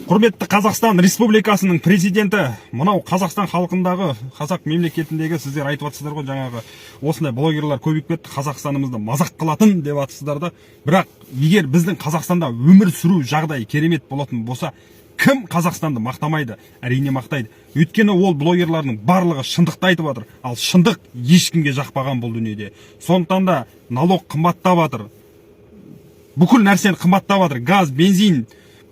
Құрметті Қазақстан Республикасының президенті, мынау Қазақстан халқындағы, қазақ мемлекетіндегі сіздер айтып жатсыздар ғой, жаңағы осындай блогерлар көбейіп кетті, Қазақстанымызды мазақ қылатын деп жатсыздар да. Бірақ егер біздің Қазақстанда өмір сүру жағдайы керемет болатын болса, кім Қазақстанды мақтамайды? Әрине мақтайды. Өйткені ол блогерлардың барлығы шындықты айтып жатыр. Ал шындық ешкімге жақпаған бұл дүниеде. Сондықтан да налог қымбаттап жатыр. Бүкіл нәрсені қымбаттап жатыр. Газ, бензин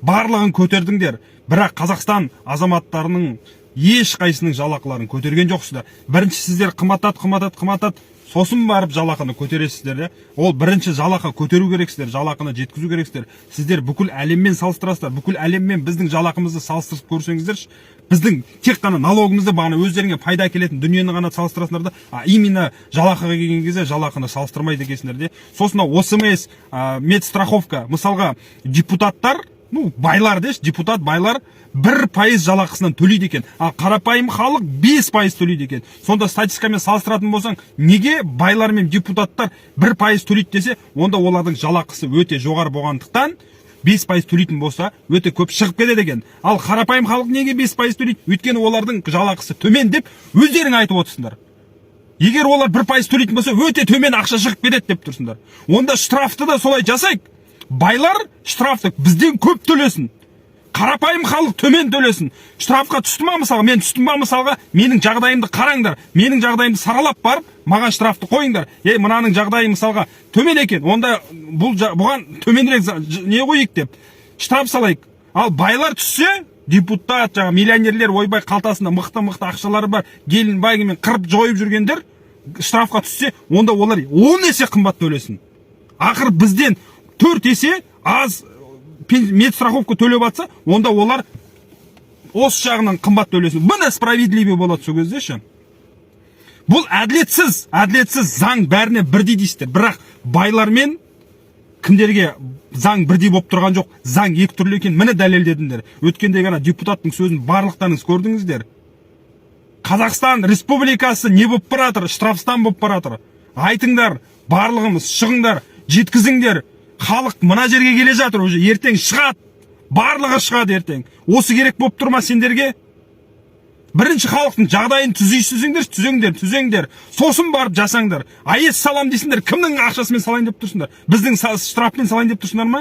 барлығын көтердіңдер. Бірақ Қазақстан азаматтарының ешқайсының жалақыларын көтерген жоқсыздар. Бірінші сіздер қымбаттат, сосын барып жалақыны көтересіздер. Ол бірінші жалақы көтеру керексіздер, жалақыны жеткізу керексіздер. Сіздер бүкіл әлеммен салыстырасыздар. Бүкіл әлеммен біздің жалақымызды салыстырып көрсеңіздерші, біздің тек қана налогымызды бағана өздеріңе пайда әкелетін дүниені ғана салыстырасыңдар да, именно жалақыға келген кезде жалақыны салыстырмайды екенсіңдер де. Сосын ОСМС, медстраховка, мысалға депутаттар, байлар деш, депутат байлар 1% жалақысынан төлейді екен, ал қарапайым халық 5% төлейді екен. Сонда статистикамен салыстыратын болсаң, неге байлар мен депутаттар 1% төлейді десе, онда олардың жалақысы өте жоғары болғандықтан 5% төлейтін болса, өте көп шығып кетеді екен. Ал қарапайым халық неге 5% төлейді? Өйткені олардың жалақысы төмен деп өздерің айтып отырсыңдар. Егер олар 1% төлейтін болса, өте төмен ақша шығып кетеді деп тұрсыңдар. Онда штрафты да солай жасайық. Байлар штрафты бізден көп төлесін. Қарапайым халық төмен төлесін. Штрафқа түсті ма мысалға? Мен түстім ба мысалға? Менің жағдайымды қараңдар. Менің жағдайымды саралап барып, маған штрафты қойыңдар. Мынаның жағдайы мысалға төмен екен. Онда бұған төменірек не қойық деп штраф салайық. Ал байлар түссе, депутат, миллионерлер ойбай қалтасында мықты ақшалары бар, gelin байгымен қырып жойып жүргендер штрафқа түссе, онда олар 10 есе қымбат төлесін. Ақыр бізден 4 есе аз медстраховка төлеп атса, онда олар осы жағынан қымбат төлесін. Бұны справедливый болады сол кезде ше. Бұл әділетсіз заң бәріне бірдей дейсіздер. Бірақ байлар мен кімдерге заң бірдей болып тұрған жоқ. Заң екі түрлі екен, міне дәлелдедіңдер. Өткенде ғана депутаттың сөзін барлықтарыңыз көрдіңіздер. Қазақстан Республикасы не болып баратыр? Штрафстан болып баратыр. Айтыңдар, барлығымыз шығыңдар, жеткізіңдер. Халық мына жерге келе жатыр, уже ертең шығады. Барлығы шығады ертең. Осы керек болып тұрма сендерге? Бірінші халықтың жағдайын түзеңдер. Сосын барып жасаңдар. АЭС салам дейсіңдер. Кімнің ақшасымен салайын деп тұрсыңдар? Біздің штрафпен салайын деп тұрсыңдар ма?